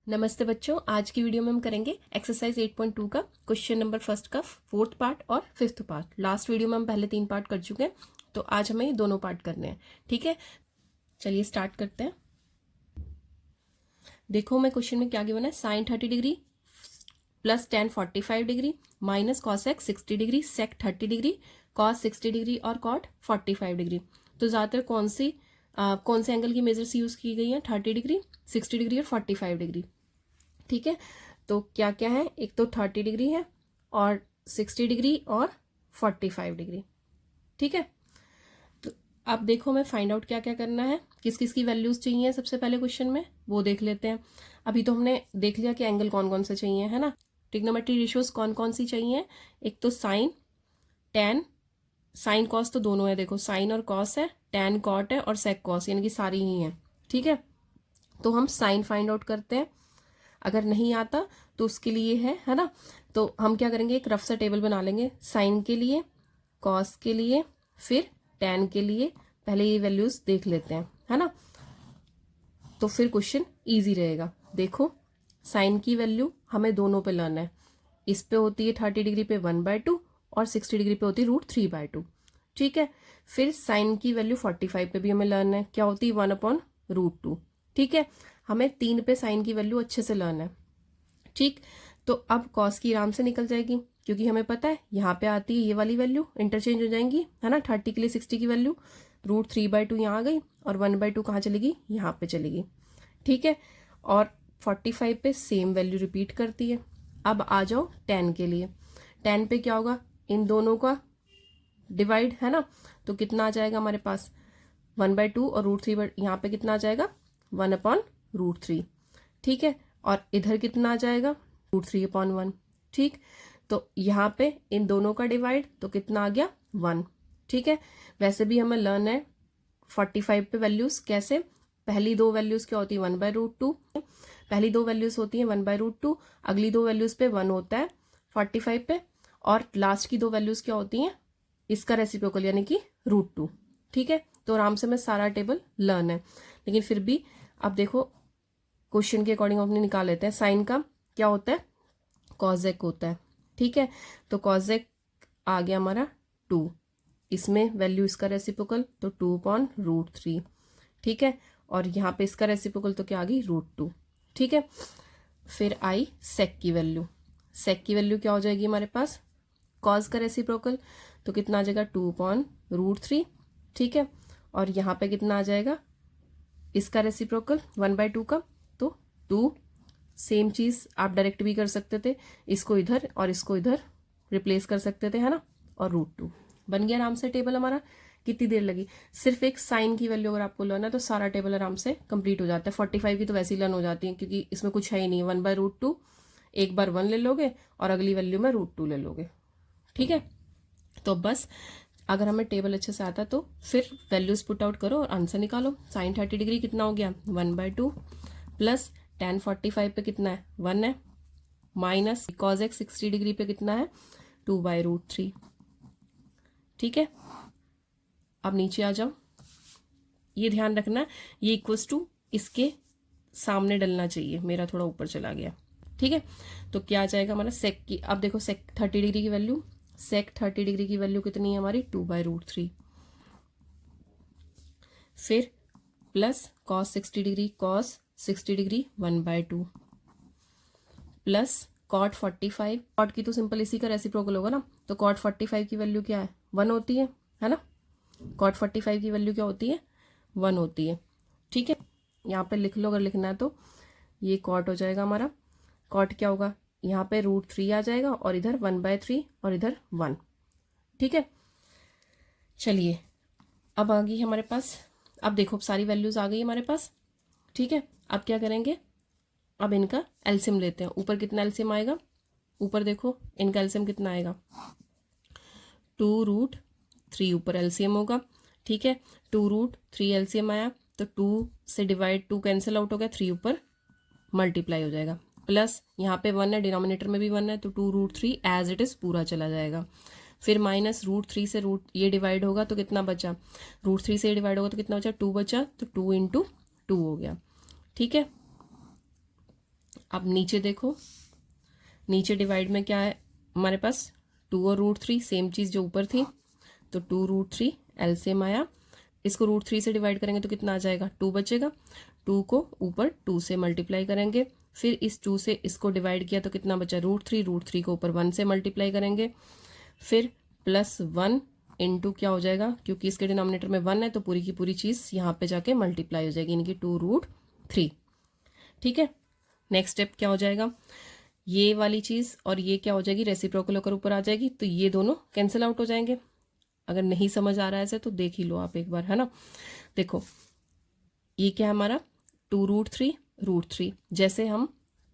नमस्ते बच्चों, आज की वीडियो में हम करेंगे एक्सरसाइज 8.2 का क्वेश्चन नंबर फर्स्ट का फोर्थ पार्ट और फिफ्थ पार्ट। लास्ट वीडियो में हम पहले 3 पार्ट कर चुके हैं, तो आज हमें ये दोनों पार्ट करने हैं। ठीक है, चलिए स्टार्ट करते हैं। देखो मैं क्वेश्चन में क्या गिवन है, sine 30 degree plus ten 45 degree minus cos x 60 degree sec 30 degree cos 60 degree और कॉट 45 डिग्री। तो ज़्यादातर कौन से एंगल की मेजर्स यूज़ की गई हैं? 30 डिग्री, 60 डिग्री और 45 डिग्री। ठीक है, तो क्या क्या है, एक तो 30 डिग्री है और 60 डिग्री और 45 डिग्री। ठीक है, तो अब देखो मैं फाइंड आउट क्या क्या करना है, किस किस की वैल्यूज चाहिए सबसे पहले क्वेश्चन में, वो देख लेते हैं। अभी तो हमने देख लिया कि एंगल कौन कौन से चाहिए, है ना। ट्रिग्नोमेट्री रेशियोज कौन कौन सी चाहिए, एक तो साइन, टेन, साइन कॉस तो दोनों है, देखो साइन और कॉस है, टेन कॉट है और सेक कॉस, यानी कि सारी ही है। ठीक है, तो हम साइन फाइंड आउट करते हैं। अगर नहीं आता तो उसके लिए है ना, तो हम क्या करेंगे, एक रफ सा टेबल बना लेंगे, साइन के लिए, कॉस के लिए, फिर टेन के लिए। पहले ये वैल्यूज देख लेते हैं, है ना, तो फिर क्वेश्चन इजी रहेगा। देखो साइन की वैल्यू हमें दोनों पे लर्न है, इस पे होती है 30 डिग्री पे 1/2 और 60 डिग्री पे होती है √3/2। ठीक है, फिर साइन की वैल्यू 45 पे भी हमें लर्न है, क्या होती है 1/√2। ठीक है, हमें 3 पे साइन की वैल्यू अच्छे से लर्न है। ठीक, तो अब कॉस की आराम से निकल जाएगी, क्योंकि हमें पता है यहाँ पे आती है ये वाली वैल्यू, इंटरचेंज हो जाएंगी, है ना। 30 के लिए 60 की वैल्यू, √3/2 यहाँ आ गई और 1/2 कहाँ चलेगी, यहाँ पे चलेगी। ठीक है, और 45 पे सेम वैल्यू रिपीट करती है। अब आ जाओ 10 के लिए, 10 पे क्या होगा, इन दोनों का डिवाइड, है ना, तो कितना आ जाएगा हमारे पास 1/2 और √3, यहाँ पे कितना आ जाएगा 1/√3। ठीक है, और इधर कितना आ जाएगा √3/1। ठीक, तो यहाँ पे इन दोनों का डिवाइड, तो कितना आ गया 1। ठीक है, वैसे भी हमें लर्न है 45 पे वैल्यूज कैसे, पहली दो वैल्यूज क्या होती है 1/√2, पहली दो वैल्यूज होती है 1/√2, अगली दो वैल्यूज पे 1 होता है 45 पे, और लास्ट की दो वैल्यूज क्या होती हैं, इसका रेसिप्रोकल यानी कि √2। ठीक है, तो आराम से मैं सारा टेबल लर्न है, लेकिन फिर भी अब देखो क्वेश्चन के अकॉर्डिंग अपने निकाल लेते हैं। साइन का क्या होता है, कॉजेक होता है। ठीक है, तो कॉजेक आ गया हमारा 2, इसमें वैल्यू इसका रेसिप्रोकल तो 2/√3। ठीक है, और यहाँ पे इसका रेसिप्रोकल तो क्या आ गई √2। ठीक है, फिर आई सेक की वैल्यू, सेक की वैल्यू क्या हो जाएगी हमारे पास, कॉज का रेसिप्रोकल तो कितना आ जाएगा 2/√3। ठीक है, और यहाँ पे कितना आ जाएगा इसका रेसिप्रोकल 1/2 का, तो 2। सेम चीज़ आप डायरेक्ट भी कर सकते थे, इसको इधर और इसको इधर रिप्लेस कर सकते थे, है ना, और √2 बन गया आराम से टेबल हमारा। कितनी देर लगी, सिर्फ एक साइन की वैल्यू अगर आपको लर्न है तो सारा टेबल आराम से कंप्लीट हो जाता है। 45 की तो वैसे ही लर्न हो जाती है, क्योंकि इसमें कुछ है ही नहीं, 1/√2, एक बार 1 ले लोगे और अगली वैल्यू में √2 ले लोगे। ठीक है, तो बस अगर हमें टेबल अच्छे से आता तो फिर वैल्यूज पुट आउट करो और आंसर निकालो। साइन 30 डिग्री कितना हो गया 1/2, प्लस टेन 45 पे कितना है 1 है, माइनस कॉज एक्स 60 डिग्री पे कितना है 2/√3। ठीक है, अब नीचे आ जाओ, ये ध्यान रखना ये इक्वल्स टू इसके सामने डलना चाहिए, मेरा थोड़ा ऊपर चला गया। ठीक है, तो क्या आ जाएगा हमारा सेक की, अब देखो सेक 30 डिग्री की वैल्यू, सेक 30 डिग्री की वैल्यू कितनी है हमारी 2/√3, फिर plus cos 60 degree, cos 60 degree 1/2, plus cot 45, cot की तो सिंपल इसी का रेसिप्रोकल होगा ना, तो कॉट 45 की वैल्यू क्या है 1 होती है ना, कॉट 45 की वैल्यू क्या होती है 1 होती है। ठीक है, यहाँ पे लिख लो अगर लिखना है तो, ये कॉट हो जाएगा हमारा, कॉट क्या होगा यहाँ पे √3 आ जाएगा और इधर 1/3 और इधर 1। ठीक है, चलिए अब आ गई हमारे पास, अब देखो सारी वैल्यूज आ गई हमारे पास। ठीक है, अब क्या करेंगे, अब इनका एलसीएम लेते हैं। ऊपर कितना एलसीएम आएगा, ऊपर देखो इनका एलसीएम कितना आएगा 2√3 ऊपर एलसीएम होगा। ठीक है, 2√3 एलसीएम आया तो 2 से डिवाइड 2 कैंसिल आउट हो गया, 3 ऊपर मल्टीप्लाई हो जाएगा, प्लस यहाँ पे 1 है, डिनोमिनेटर में भी 1 है, तो 2√3 एज इट इज पूरा चला जाएगा। फिर माइनस √3 से ये डिवाइड होगा तो कितना बचा, √3 से ये डिवाइड होगा तो कितना बचा 2 बचा, तो 2 × 2 हो गया। ठीक है, अब नीचे देखो, नीचे डिवाइड में क्या है हमारे पास 2 और √3, सेम चीज़ जो ऊपर थी, तो 2√3 एलसीएम आया। इसको √3 से डिवाइड करेंगे तो कितना आ जाएगा, 2 बचेगा। 2 को ऊपर 2 से मल्टीप्लाई करेंगे, फिर इस 2 से इसको डिवाइड किया तो कितना बचा, √3। √3 को ऊपर 1 से मल्टीप्लाई करेंगे, फिर +1 इंटू क्या हो जाएगा, क्योंकि इसके डिनोमिनेटर में 1 है तो पूरी की पूरी चीज़ यहाँ पे जाके मल्टीप्लाई हो जाएगी, यानी कि 2√3। ठीक है, नेक्स्ट स्टेप क्या हो जाएगा, ये वाली चीज़ और ये क्या हो जाएगी, रेसिप्रोकल होकर ऊपर आ जाएगी, तो ये दोनों कैंसिल आउट हो जाएंगे। अगर नहीं समझ आ रहा है ऐसे तो देख ही लो आप एक बार, है ना। देखो ये क्या है हमारा 2√3 √3, जैसे हम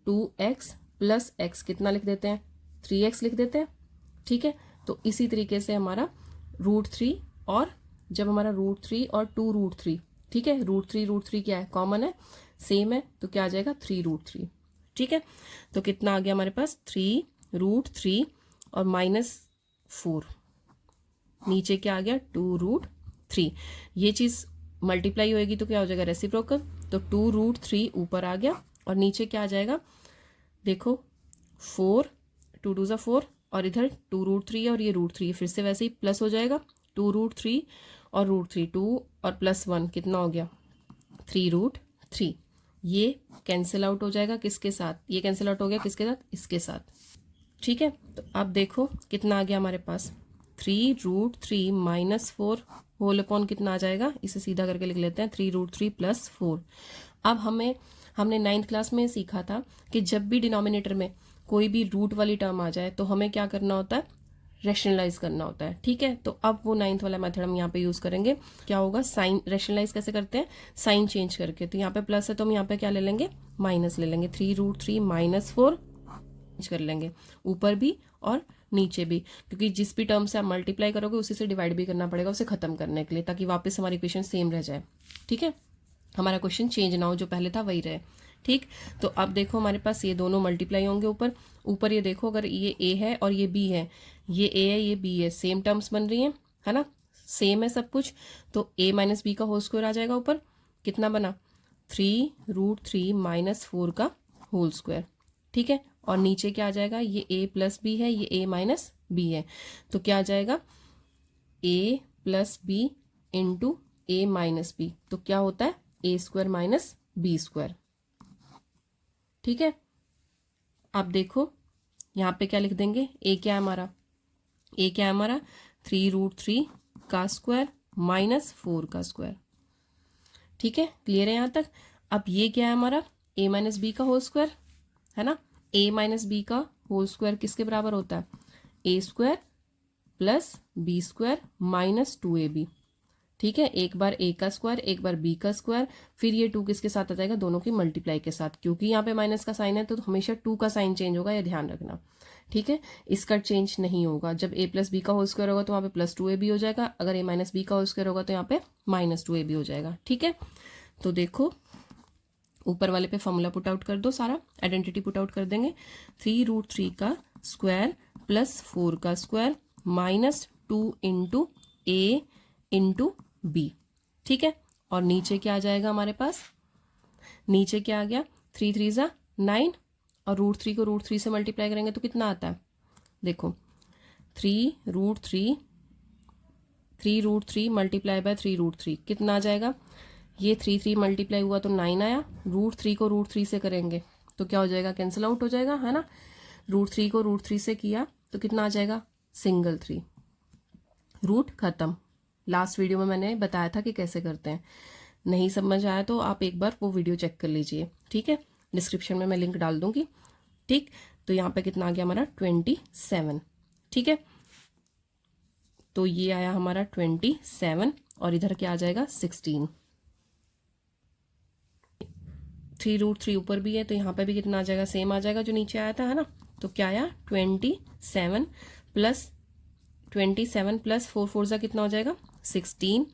2x + x कितना लिख देते हैं, 3x लिख देते हैं। ठीक है, तो इसी तरीके से हमारा √3, और जब हमारा √3 और 2√3, ठीक है, √3 क्या है, कॉमन है, सेम है, तो क्या आ जाएगा 3√3। ठीक है, तो कितना आ गया हमारे पास 3√3 और -4, नीचे क्या आ गया 2√3। ये चीज़ मल्टीप्लाई होएगी तो क्या हो जाएगा, रेसिप्रोकल, तो 2√3 ऊपर आ गया और नीचे क्या आ जाएगा, देखो 4, 2 2 4, और इधर 2√3 और ये √3 फिर से वैसे ही प्लस हो जाएगा, 2√3 और √3, 2 और +1 कितना हो गया 3√3। ये कैंसिल आउट हो जाएगा किसके साथ, ये कैंसिल आउट हो गया किसके साथ, इसके साथ। ठीक है, तो अब देखो कितना आ गया हमारे पास, 3√3 - 4 होल अपॉन कितना आ जाएगा, इसे सीधा करके लिख लेते हैं 3√3 + 4। अब हमने 9th क्लास में सीखा था कि जब भी डिनोमिनेटर में कोई भी रूट वाली टर्म आ जाए तो हमें क्या करना होता है, रैशनलाइज करना होता है। ठीक है, तो अब वो 9th वाला मेथड हम यहाँ पे यूज करेंगे। क्या होगा, साइन रैशनलाइज कैसे करते हैं, साइन चेंज करके। तो यहाँ पे प्लस है तो हम यहाँ पे क्या ले लेंगे, माइनस ले लेंगे, 3√3 - 4 कर लेंगे, ऊपर भी और नीचे भी, क्योंकि जिस भी टर्म से आप मल्टीप्लाई करोगे उसी से डिवाइड भी करना पड़ेगा उसे खत्म करने के लिए, ताकि वापस हमारी इक्वेशन सेम रह जाए। ठीक है, हमारा क्वेश्चन चेंज ना हो, जो पहले था वही रहे। ठीक, तो अब देखो हमारे पास ये दोनों मल्टीप्लाई होंगे ऊपर ऊपर। ये देखो अगर ये a है और ये b है, ये a है ये b है, सेम टर्म्स बन रही हैं, है ना, सेम है सब कुछ, तो a - b का होल स्क्वायर आ जाएगा ऊपर, कितना बना 3√3 - 4 का होल स्क्वायर। ठीक है, और नीचे क्या आ जाएगा, ये a + b है, ये a - b है, तो क्या आ जाएगा a + b into a - b, तो क्या होता है a² - b²। ठीक है, अब देखो यहाँ पे क्या लिख देंगे, a क्या है हमारा, a क्या है हमारा 3√3 का स्क्वायर - 4 का स्क्वायर। ठीक है, क्लियर है यहाँ तक। अब ये क्या है हमारा a - b का होल स्क्वायर, है ना, a - b का होल स्क्वायर किसके बराबर होता है, a² + b² - 2ab। ठीक है, एक बार a का स्क्वायर एक बार b का स्क्वायर, फिर ये 2 किसके साथ आ जाएगा, दोनों की मल्टीप्लाई के साथ, क्योंकि यहाँ पे माइनस का साइन है तो हमेशा 2 का साइन चेंज होगा, ये ध्यान रखना। ठीक है, इसका चेंज नहीं होगा, जब a + b का होल स्क्वायर होगा तो वहाँ पे +2ab हो जाएगा, अगर a - b का होल स्क्वायर होगा तो यहाँ पे -2ab हो जाएगा। ठीक है, तो देखो ऊपर वाले पे फॉर्मूला पुट आउट कर दो, सारा आइडेंटिटी पुट आउट कर देंगे, 3√3 का स्क्वायर + 4 का square -2 into a into b। ठीक है, और नीचे क्या आ जाएगा हमारे पास, नीचे क्या आ गया 3 3 = 9, और √3 को √3 से मल्टीप्लाई करेंगे तो कितना आता है, देखो 3√3 × 3√3 कितना आ जाएगा, ये 3 3 मल्टीप्लाई हुआ तो 9 आया, √3 को √3 से करेंगे तो क्या हो जाएगा, कैंसिल आउट हो जाएगा, है ना। √3 को √3 से किया तो कितना आ जाएगा, सिंगल 3, रूट खत्म। लास्ट वीडियो में मैंने बताया था कि कैसे करते हैं, नहीं समझ आया तो आप एक बार वो वीडियो चेक कर लीजिए। ठीक है, डिस्क्रिप्शन में मैं लिंक डाल दूंगी। ठीक, तो यहाँ पे कितना आ गया हमारा 27। ठीक है, तो ये आया हमारा 27 और इधर क्या आ जाएगा 16। 3√3 ऊपर भी है तो यहाँ पे भी कितना आ जाएगा, सेम आ जाएगा जो नीचे आया था, है ना। तो क्या आया 27 + 4 4 ज़ा कितना हो जाएगा 16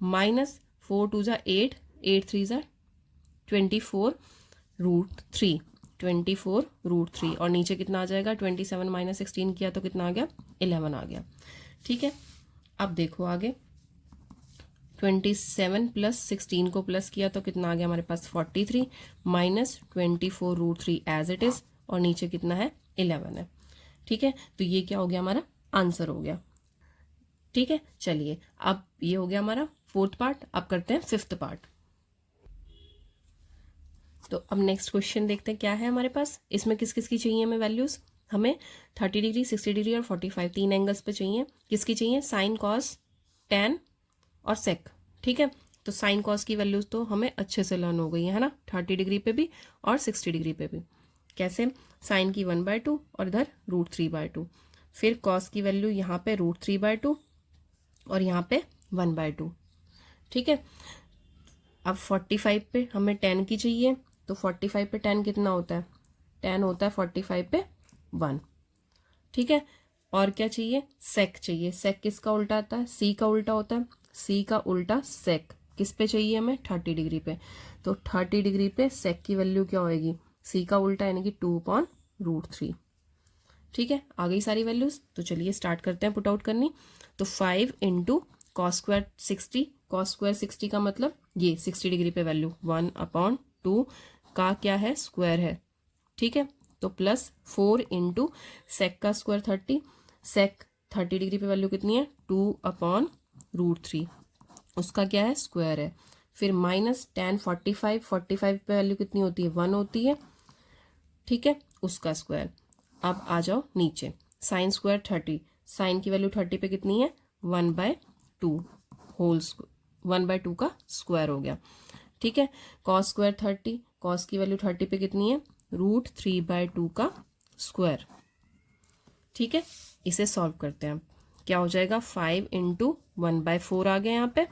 -4 2 ज़ा 8 8 3 ज़ा 24√3 24√3, और नीचे कितना आ जाएगा 27 - 16 किया तो कितना आ गया 11 आ गया। ठीक है, अब देखो आगे 27 प्लस 16 को प्लस किया तो कितना आ गया हमारे पास 43 माइनस 24√3 एज इट इज, और नीचे कितना है 11 है। ठीक है, तो ये क्या हो गया हमारा आंसर हो गया। ठीक है, चलिए अब ये हो गया हमारा फोर्थ पार्ट। अब करते हैं फिफ्थ पार्ट। तो अब नेक्स्ट क्वेश्चन देखते हैं क्या है हमारे पास। इसमें किस किस की चाहिए हमें वैल्यूज, हमें 30 डिग्री 60 डिग्री और 45 तीन एंगल्स पे चाहिए। किसकी चाहिए, साइन कॉस टैन और सेक। ठीक है, तो साइन कॉस की वैल्यूज तो हमें अच्छे से लर्न हो गई है ना, 30 डिग्री पे भी और 60 डिग्री पे भी। कैसे, साइन की 1/2 और इधर √3/2। फिर कॉस की वैल्यू यहाँ पे √3/2 और यहाँ पे 1/2। ठीक है, अब 45 पे हमें tan की चाहिए, तो 45 पे tan कितना होता है, tan होता है 45 पे 1। ठीक है, और क्या चाहिए, सेक चाहिए। सेक किसका उल्टा आता है, सी का उल्टा होता है, सी का उल्टा सेक किस पे चाहिए हमें, 30 डिग्री पे। तो 30 डिग्री पे सेक की वैल्यू क्या होएगी, सी का उल्टा यानी कि 2/√3। ठीक है, आ गई सारी वैल्यूज। तो चलिए स्टार्ट करते हैं पुट आउट करनी। तो 5 into cos square 60, cos square 60 का मतलब ये 60 डिग्री पे वैल्यू 1/2 का क्या है, स्क्वायर है। ठीक है, तो प्लस 4 इंटू सेक का स्क्वायर 30, सेक 30 डिग्री पे वैल्यू कितनी है 2/√3, उसका क्या है स्क्वायर है। फिर माइनस tan 45 पे वैल्यू कितनी होती है 1 होती है। ठीक है, उसका स्क्वायर। अब आ जाओ नीचे, साइन स्क्वायर 30, साइन की वैल्यू 30 पे कितनी है 1/2 होल 1/2 का स्क्वायर हो गया। ठीक है, कॉस स्क्वायर 30, कॉस की वैल्यू 30 पे कितनी है √3/2 का स्क्वायर। ठीक है, इसे सॉल्व करते हैं। क्या हो जाएगा, 5 इंटू 1/4 आ गया यहाँ पे,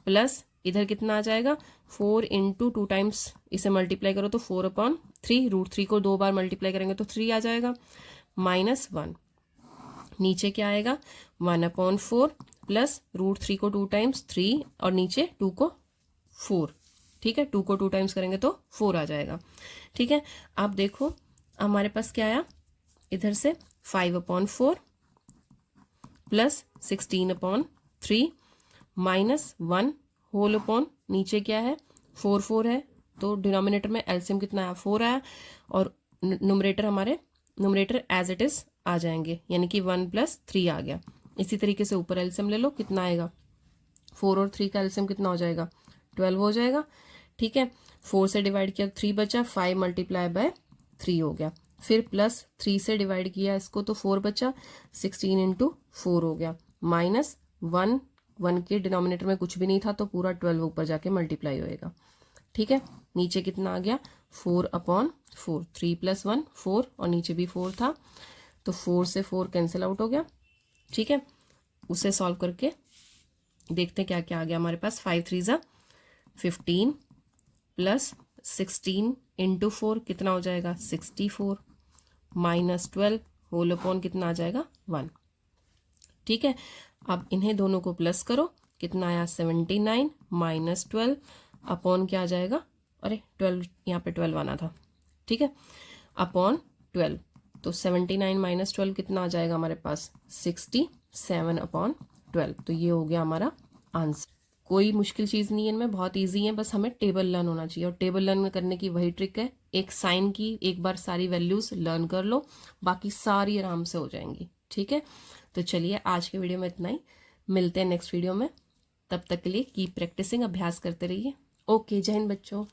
प्लस इधर कितना आ जाएगा 4 इंटू 2 टाइम्स इसे मल्टीप्लाई करो तो 4/3, √3 को 2 बार मल्टीप्लाई करेंगे तो 3 आ जाएगा, माइनस 1। नीचे क्या आएगा 1/4 प्लस √3 को 2 टाइम्स 3 और नीचे 2 को 4। ठीक है, 2 को 2 टाइम्स करेंगे तो 4 आ जाएगा। ठीक है, अब देखो हमारे पास क्या आया, इधर से 5/4 प्लस 16/3 माइनस 1 होल अपॉन नीचे क्या है 4 है, तो डिनोमिनेटर में एलसीएम कितना आया 4 आया, और नुमरेटर हमारे नुमरेटर एज इट इज आ जाएंगे, यानी कि 1 + 3 आ गया। इसी तरीके से ऊपर एलसीएम ले लो, कितना आएगा 4 और 3 का एलसीएम कितना हो जाएगा 12 हो जाएगा। ठीक है, 4 से डिवाइड किया 3 बचा, 5 × 3 हो गया। फिर प्लस 3 से डिवाइड किया इसको तो 4 बचा, 16 × 4 हो गया, माइनस 1 के डिनोमिनेटर में कुछ भी नहीं था तो पूरा 12 ऊपर जाके मल्टीप्लाई होएगा। ठीक है, नीचे कितना आ गया 4/4, 3 + 1 4 और नीचे भी 4 था, तो 4 से 4 कैंसिल आउट हो गया। ठीक है, उसे सॉल्व करके देखते हैं क्या क्या आ गया हमारे पास। 5 3 ज़ा 15 प्लस 16 इंटू 4 कितना हो जाएगा 64, माइनस 12 होल अपॉन कितना आ जाएगा 1। ठीक है, अब इन्हें दोनों को प्लस करो, कितना आया 79 माइनस 12 अपॉन क्या आ जाएगा, अरे 12 यहाँ पे 12 आना था। ठीक है, अपॉन 12, तो 79 माइनस 12 कितना आ जाएगा हमारे पास 67/12। तो ये हो गया हमारा आंसर। कोई मुश्किल चीज़ नहीं है इनमें, बहुत इजी है, बस हमें टेबल लर्न होना चाहिए, और टेबल लर्न करने की वही ट्रिक है, एक साइन की एक बार सारी वैल्यूज लर्न कर लो, बाकी सारी आराम से हो जाएंगी। ठीक है, तो चलिए आज के वीडियो में इतना ही, मिलते हैं नेक्स्ट वीडियो में। तब तक के लिए कीप प्रैक्टिसिंग, अभ्यास करते रहिए। ओके, जय हिंद बच्चों।